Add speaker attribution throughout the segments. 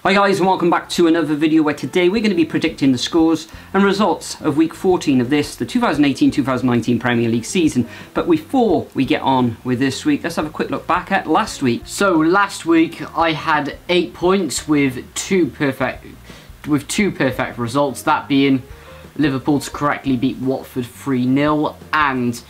Speaker 1: Hi guys, and welcome back to another video where today we're going to be predicting the scores and results of week 14 of the 2018-2019 Premier League season. But before we get on with this week, let's have a quick look back at last week.
Speaker 2: So last week I had 8 points with two perfect results, that being Liverpool to correctly beat Watford 3-0 and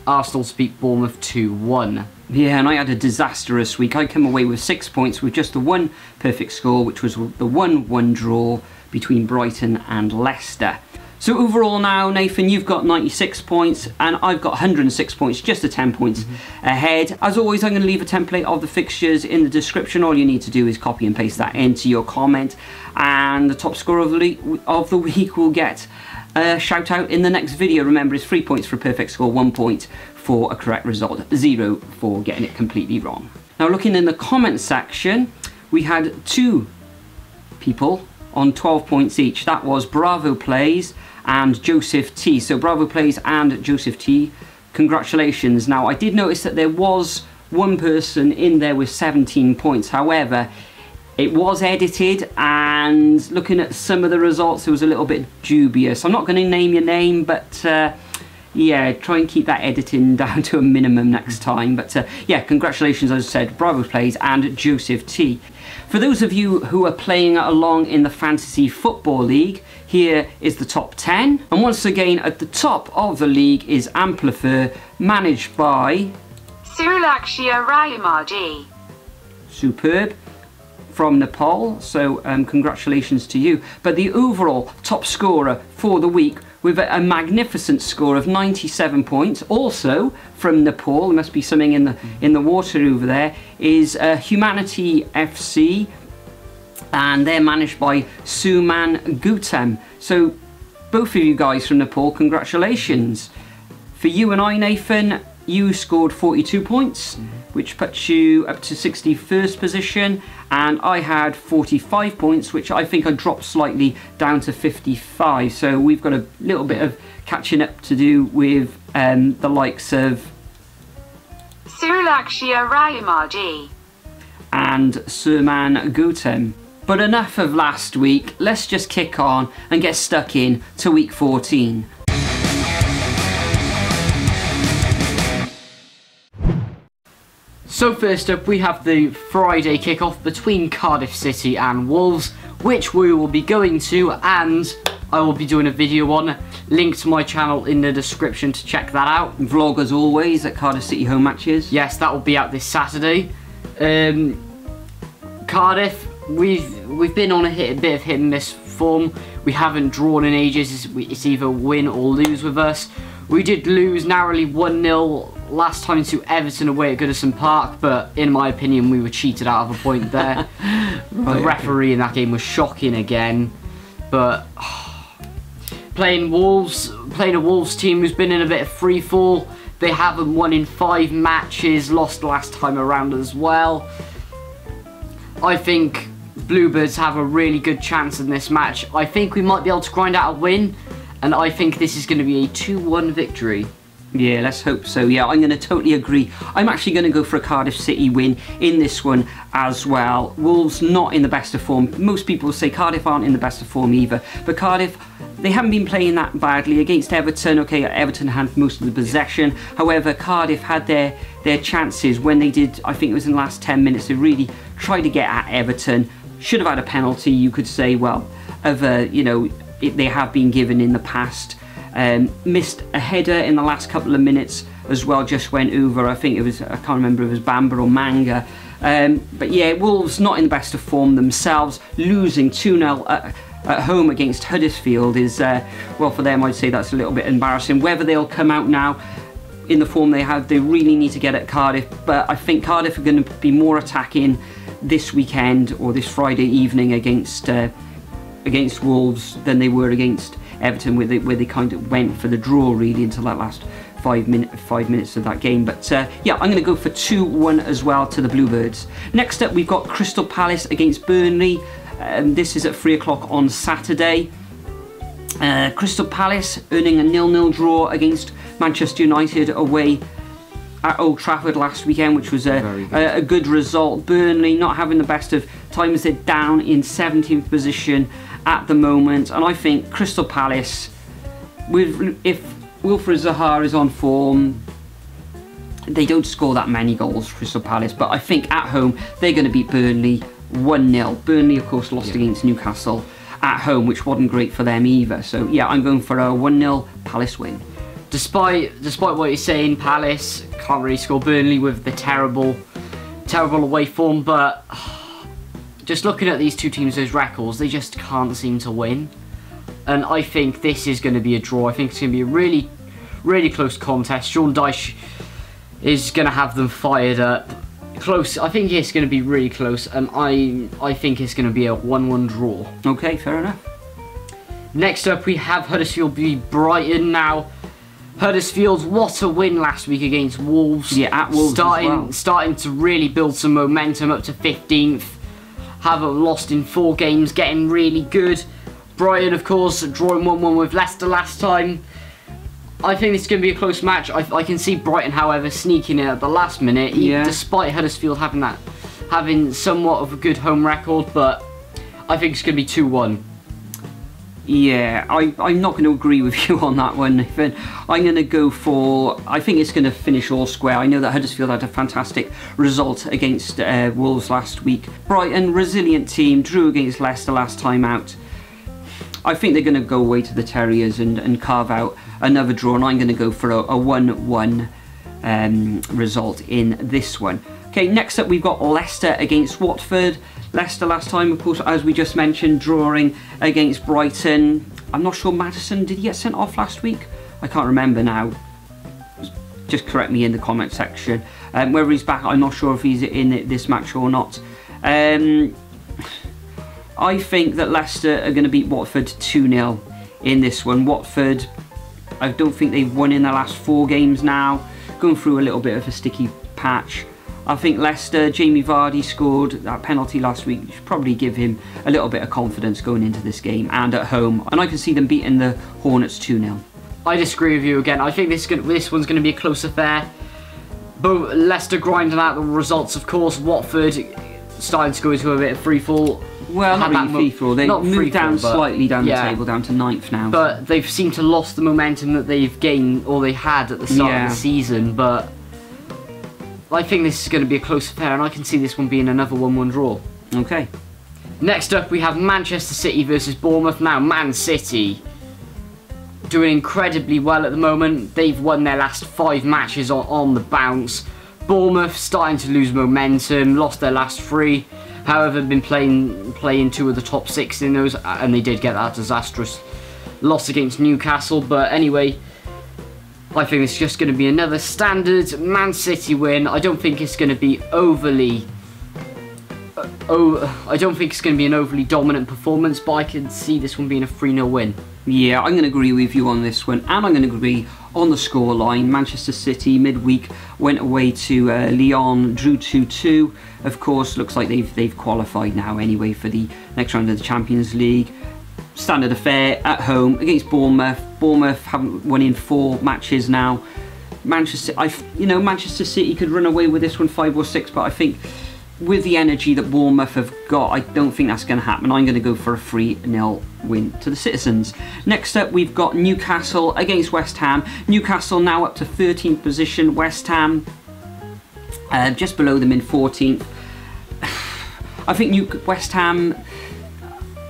Speaker 2: Arsenal to beat Bournemouth 2-1.
Speaker 1: Yeah, and I had a disastrous week. I came away with 6 points with just the one perfect score, which was the 1-1 draw between Brighton and Leicester. So overall now, Nathan, you've got 96 points and I've got 106 points, just a 10 points ahead. As always, I'm going to leave a template of the fixtures in the description. All you need to do is copy and paste that into your comment, and the top scorer of the week will get a shout out in the next video. Remember, it's 3 points for a perfect score, 1 point for a correct result, 0 for getting it completely wrong. Now, looking in the comment section, we had 2 people on 12 points each. That was Bravo Plays and Joseph T. So Bravo Plays and Joseph T, congratulations. Now, I did notice that there was one person in there with 17 points. However, it was edited, and looking at some of the results, it was a little bit dubious. I'm not going to name your name, but yeah, try and keep that editing down to a minimum next time. But yeah, congratulations, as I said, Bravo Plays and Joseph T. For those of you who are playing along in the Fantasy Football League, here is the top 10. And once again, at the top of the league is Amplifer, managed by
Speaker 3: Surulakshya Rayamaji.
Speaker 1: Superb. From Nepal, so congratulations to you. But the overall top scorer for the week, with a magnificent score of 97 points, also from Nepal, there must be something in the water over there, is Humanity FC, and they're managed by Suman Gautam. So both of you guys from Nepal, congratulations. For you and I, Nathan, you scored 42 points, which puts you up to 61st position, and I had 45 points, which I think I dropped slightly down to 55. So we've got a little bit of catching up to do with the likes of
Speaker 3: Surulakshya Rayamaji
Speaker 1: and Surman Gautam. But enough of last week, let's just kick on and get stuck in to week 14.
Speaker 2: So first up, we have the Friday kickoff between Cardiff City and Wolves, which we will be going to, and I will be doing a video on. Link to my channel in the description to check that out.
Speaker 1: Vlog as always at Cardiff City home matches.
Speaker 2: Yes, that will be out this Saturday. Cardiff, we've been on a bit of hit and miss form. We haven't drawn in ages. It's either win or lose with us. We did lose narrowly 1-0 last time to Everton away at Goodison Park, but in my opinion we were cheated out of a point there. The referee in that game was shocking again. But playing a Wolves team who's been in a bit of free fall. They haven't won in 5 matches, lost last time around as well. I think Bluebirds have a really good chance in this match. I think we might be able to grind out a win, and I think this is going to be a 2-1 victory.
Speaker 1: Yeah, let's hope so. Yeah, I'm going to totally agree. I'm actually going to go for a Cardiff City win in this one as well. Wolves not in the best of form. Most people will say Cardiff aren't in the best of form either. But Cardiff, they haven't been playing that badly against Everton. Okay, Everton had most of the possession. However, Cardiff had their chances when they did, I think it was in the last 10 minutes, they really tried to get at Everton. Should have had a penalty, you could say, well, you know, they have been given in the past. Missed a header in the last couple of minutes as well, just went over. I think it was, I can't remember if it was Bamba or Manga. But yeah, Wolves not in the best of form themselves, losing 2-0 at home against Huddersfield is, well, for them I'd say that's a little bit embarrassing. Whether they'll come out now in the form they have, they really need to get at Cardiff, but I think Cardiff are going to be more attacking this weekend or this Friday evening against Wolves than they were against Everton, where they kind of went for the draw really until that last 5 minutes of that game. But yeah, I'm going to go for 2-1 as well to the Bluebirds. Next up, we've got Crystal Palace against Burnley. This is at 3 o'clock on Saturday. Crystal Palace earning a 0-0 draw against Manchester United away at Old Trafford last weekend, which was a good result. Burnley not having the best of times. They're down in 17th position at the moment, and I think Crystal Palace, if Wilfried Zaha is on form, they don't score that many goals, Crystal Palace, but I think at home they're going to beat Burnley 1-0. Burnley, of course, lost against Newcastle at home, which wasn't great for them either. So yeah, I'm going for a 1-0 Palace win.
Speaker 2: Despite what you're saying, Palace can't really score. Burnley with the terrible away form, but just looking at these two teams' those records, they just can't seem to win. And I think this is going to be a draw. I think it's going to be a really, really close contest. Sean Dyche is going to have them fired up. Close. I think it's going to be really close, and I think it's going to be a 1-1 draw.
Speaker 1: Okay, fair enough.
Speaker 2: Next up, we have Huddersfield v Brighton. Now, Huddersfield, what a win last week against Wolves.
Speaker 1: Yeah, at Wolves
Speaker 2: starting to really build some momentum up to 15th. Haven't lost in 4 games, getting really good. Brighton, of course, drawing 1-1 with Leicester last time. I think it's going to be a close match. I can see Brighton, however, sneaking in at the last minute, despite Huddersfield having somewhat of a good home record, but I think it's going to be 2-1.
Speaker 1: Yeah, I'm not going to agree with you on that one, Nathan. I'm going to go for, I think it's going to finish all square. I know that Huddersfield had a fantastic result against Wolves last week. Brighton, resilient team, drew against Leicester last time out. I think they're going to go away to the Terriers and carve out another draw, and I'm going to go for a 1-1 result in this one. Okay, next up we've got Leicester against Watford. Leicester last time, of course, as we just mentioned, drawing against Brighton. I'm not sure, Maddison, did he get sent off last week? I can't remember now. Just correct me in the comment section. Whether he's back, I'm not sure if he's in this match or not. I think that Leicester are going to beat Watford 2-0 in this one. Watford, I don't think they've won in the last 4 games now. Going through a little bit of a sticky patch. I think Leicester, Jamie Vardy scored that penalty last week. Should probably give him a little bit of confidence going into this game and at home. And I can see them beating the Hornets 2-0.
Speaker 2: I disagree with you again. I think this one's going to be a close affair. But Leicester grinding out the results, of course. Watford starting to go into a bit of free fall.
Speaker 1: Well, not really free fall. They moved down slightly down the table, down to 9th now.
Speaker 2: But they've seemed to lost the momentum that they've gained, or they had at the start of the season. But I think this is going to be a close affair, and I can see this one being another 1-1 draw.
Speaker 1: Okay.
Speaker 2: Next up, we have Manchester City versus Bournemouth. Now, Man City doing incredibly well at the moment. They've won their last 5 matches on the bounce. Bournemouth starting to lose momentum, lost their last 3. However, been playing 2 of the top 6 in those, and they did get that disastrous loss against Newcastle. But anyway, I think it's just going to be another standard Man City win. I don't think it's going to be overly. I don't think it's going to be an overly dominant performance, but I can see this one being a 3-0 win.
Speaker 1: Yeah, I'm going to agree with you on this one, and I'm going to agree on the scoreline. Manchester City midweek went away to Lyon, drew 2-2. Of course, looks like they've qualified now anyway for the next round of the Champions League. Standard affair at home against Bournemouth. Bournemouth haven't won in 4 matches now. Manchester City could run away with this one 5 or 6, but I think with the energy that Bournemouth have got, I don't think that's going to happen. I'm going to go for a 3-0 win to the Citizens. Next up, we've got Newcastle against West Ham. Newcastle now up to 13th position. West Ham just below them in 14th. I think West Ham,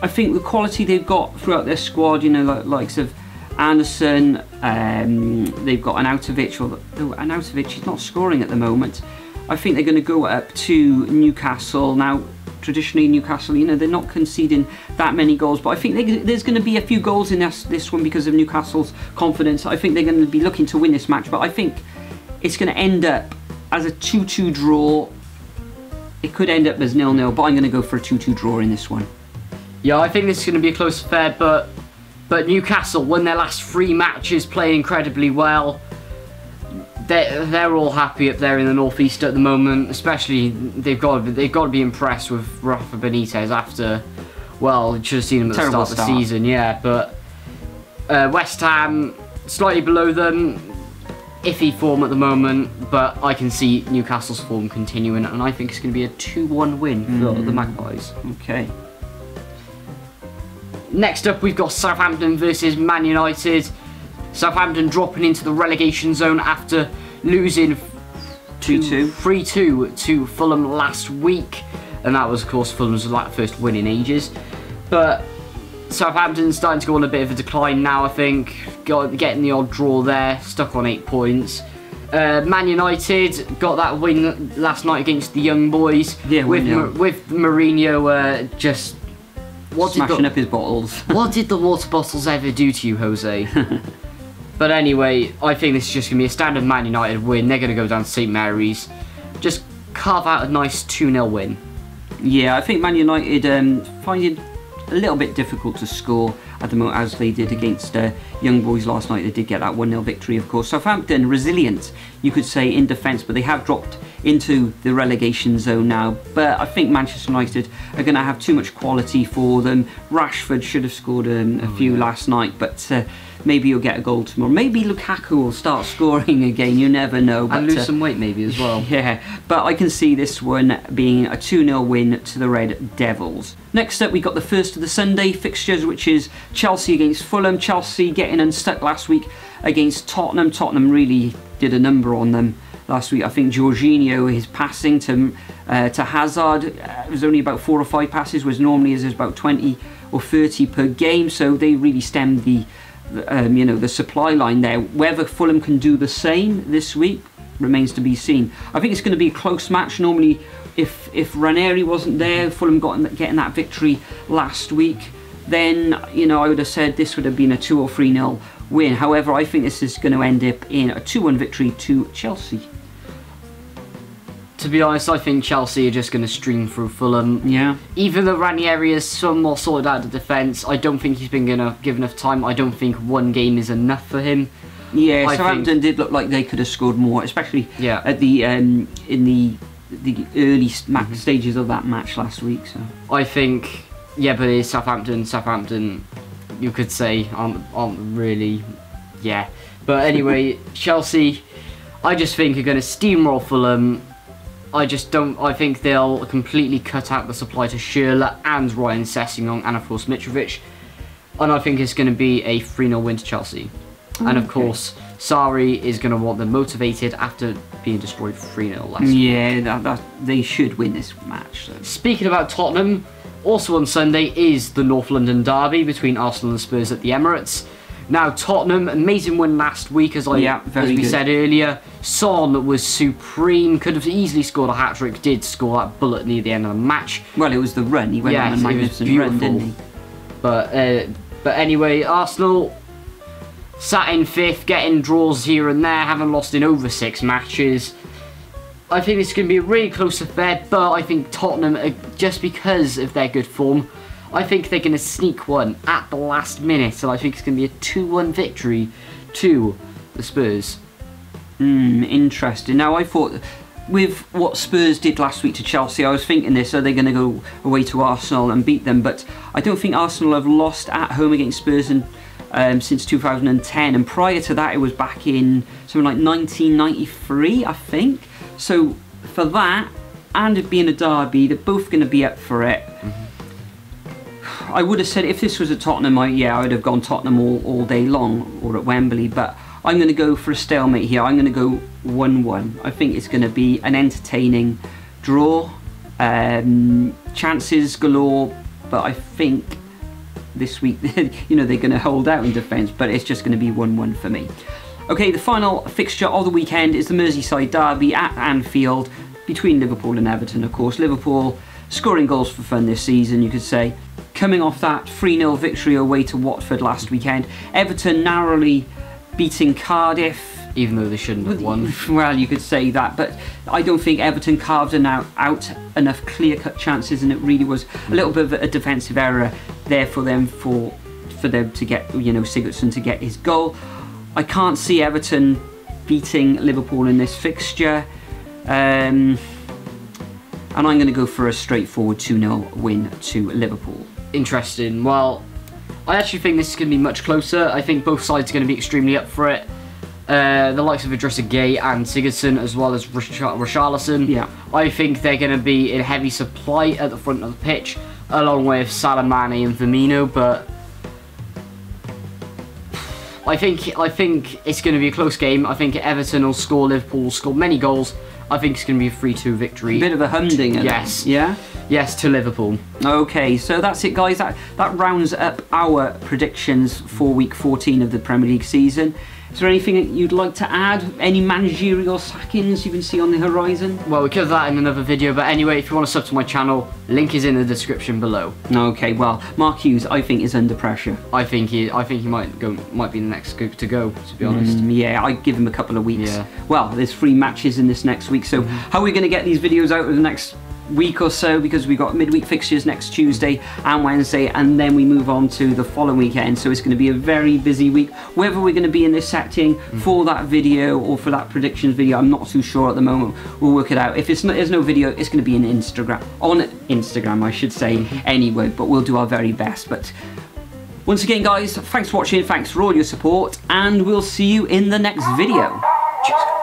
Speaker 1: I think the quality they've got throughout their squad, you know, likes of Anderson, they've got Arnautovic, although Arnautovic is not scoring at the moment. I think they're going to go up to Newcastle. Now, traditionally Newcastle, you know, they're not conceding that many goals, but I think there's going to be a few goals in this one because of Newcastle's confidence. I think they're going to be looking to win this match, but I think it's going to end up as a 2-2 draw. It could end up as 0-0, but I'm going to go for a 2-2 draw in this one.
Speaker 2: Yeah, I think this is going to be a close affair, but Newcastle won their last 3 matches, playing incredibly well. They're all happy up there in the northeast at the moment. Especially they've got to be impressed with Rafa Benitez after, well, you should have seen him at the start of the season, yeah. But West Ham slightly below them. iffy form at the moment, but I can see Newcastle's form continuing, and I think it's going to be a 2-1 win for the Magpies.
Speaker 1: Okay.
Speaker 2: Next up, we've got Southampton versus Man United. Southampton dropping into the relegation zone after losing 3-2 to Fulham last week, and that was, of course, Fulham's first win in ages. But Southampton's starting to go on a bit of a decline now, I think. Getting the odd draw there, stuck on 8 points. Man United got that win last night against the Young Boys.
Speaker 1: Yeah,
Speaker 2: with Mourinho just
Speaker 1: smashing up his bottles.
Speaker 2: What did the water bottles ever do to you, Jose? But anyway, I think this is just going to be a standard Man United win. They're going to go down to St Mary's, just carve out a nice 2-0 win.
Speaker 1: Yeah, I think Man United find it a little bit difficult to score at the moment, as they did against Young Boys last night. They did get that 1-0 victory, of course. Southampton, resilient, you could say, in defence, but they have dropped into the relegation zone now. But I think Manchester United are going to have too much quality for them. Rashford should have scored a few last night, but maybe he'll get a goal tomorrow. Maybe Lukaku will start scoring again, you never know. But,
Speaker 2: and lose some weight maybe as well.
Speaker 1: Yeah, but I can see this one being a 2-0 win to the Red Devils. Next up, we got the first of the Sunday fixtures, which is Chelsea against Fulham. Chelsea getting unstuck last week against Tottenham. Tottenham really did a number on them last week. I think Jorginho, his passing to Hazard, it was only about 4 or 5 passes, whereas normally is about 20 or 30 per game. So they really stemmed the supply line there. Whether Fulham can do the same this week remains to be seen. I think it's going to be a close match. Normally, if Ranieri wasn't there, Fulham getting that victory last week, then I would have said this would have been a 2 or 3-0 win. However, I think this is going to end up in a 2-1 victory to Chelsea.
Speaker 2: To be honest, I think Chelsea are just going to stream through Fulham.
Speaker 1: Yeah.
Speaker 2: Even though Ranieri is some more sorted out the defence, I don't think he's been going to give enough time. I don't think one game is enough for him.
Speaker 1: Yeah, Southampton did look like they could have scored more, especially at the in the early stages of that match last week. So
Speaker 2: I think, but it's Southampton. Southampton, you could say, aren't really, But anyway, Chelsea, I just think are going to steamroll Fulham. I think they'll completely cut out the supply to Schürrle and Ryan Sessegnon and, of course, Mitrovic. And I think it's going to be a 3-0 win to Chelsea. And, of course, Sarri is going to want them motivated after being destroyed 3-0 last week.
Speaker 1: Yeah, they should win this match. So.
Speaker 2: Speaking about Tottenham, also on Sunday is the North London derby between Arsenal and Spurs at the Emirates. Now, Tottenham, amazing win last week, as we said earlier. Son was supreme, could have easily scored a hat-trick, did score that bullet near the end of the match.
Speaker 1: Well, it was the run, he went on a magnificent run, didn't he?
Speaker 2: But anyway, Arsenal sat in 5th, getting draws here and there, haven't lost in over 6 matches. I think this is going to be a really close affair, but I think Tottenham, just because of their good form, I think they're going to sneak one at the last minute, and I think it's going to be a 2-1 victory to the Spurs.
Speaker 1: Interesting. Now, I thought with what Spurs did last week to Chelsea, I was thinking this, are they going to go away to Arsenal and beat them? But I don't think Arsenal have lost at home against Spurs since 2010, and prior to that it was back in something like 1993, I think. So for that, and it being a derby, they're both going to be up for it. I would have said if this was at Tottenham, I would have gone Tottenham all day long, or at Wembley, but I'm going to go for a stalemate here. I'm going to go 1-1. I think it's going to be an entertaining draw. Chances galore, but I think this week, they're going to hold out in defence, but it's just going to be 1-1 for me. Okay, the final fixture of the weekend is the Merseyside derby at Anfield between Liverpool and Everton, of course. Liverpool scoring goals for fun this season, you could say, coming off that 3-0 victory away to Watford last weekend. Everton narrowly beating Cardiff.
Speaker 2: Even though they shouldn't have won.
Speaker 1: Well, you could say that, but I don't think Everton carved out enough clear-cut chances, and it really was a little bit of a defensive error there for them to get, Sigurdsson to get his goal. I can't see Everton beating Liverpool in this fixture, and I'm going to go for a straightforward 2-0 win to Liverpool.
Speaker 2: Interesting. Well, I actually think this is going to be much closer. I think both sides are going to be extremely up for it. the likes of Idrissa Gueye and Sigurdsson, as well as Richarlison.
Speaker 1: Yeah.
Speaker 2: I think they're going to be in heavy supply at the front of the pitch, along with Salah, Mane and Firmino, but I think it's going to be a close game. I think Everton will score, Liverpool will score many goals. I think it's going to be a 3-2 victory.
Speaker 1: A bit of a humdinger.
Speaker 2: Yes.
Speaker 1: Yeah?
Speaker 2: Yes, to Liverpool.
Speaker 1: Okay, so that's it, guys. That rounds up our predictions for week 14 of the Premier League season. Is there anything that you'd like to add? Any managerial sackings you can see on the horizon?
Speaker 2: Well, we could have that in another video, but anyway, if you want to sub to my channel, link is in the description below.
Speaker 1: Okay, well, Mark Hughes, I think, is under pressure.
Speaker 2: I think he might be the next to go, to be honest.
Speaker 1: Yeah, I'd give him a couple of weeks.
Speaker 2: Yeah.
Speaker 1: Well, there's 3 matches in this next week, so how are we going to get these videos out of the next week or so, because we've got midweek fixtures next Tuesday and Wednesday, and then we move on to the following weekend, so it's going to be a very busy week. Whether we're going to be in this setting for that video or for that predictions video, I'm not too sure at the moment. We'll work it out. If there's no video, it's going to be on Instagram I should say, anyway, but we'll do our very best. But once again, guys, thanks for watching, thanks for all your support, and we'll see you in the next video. Cheers.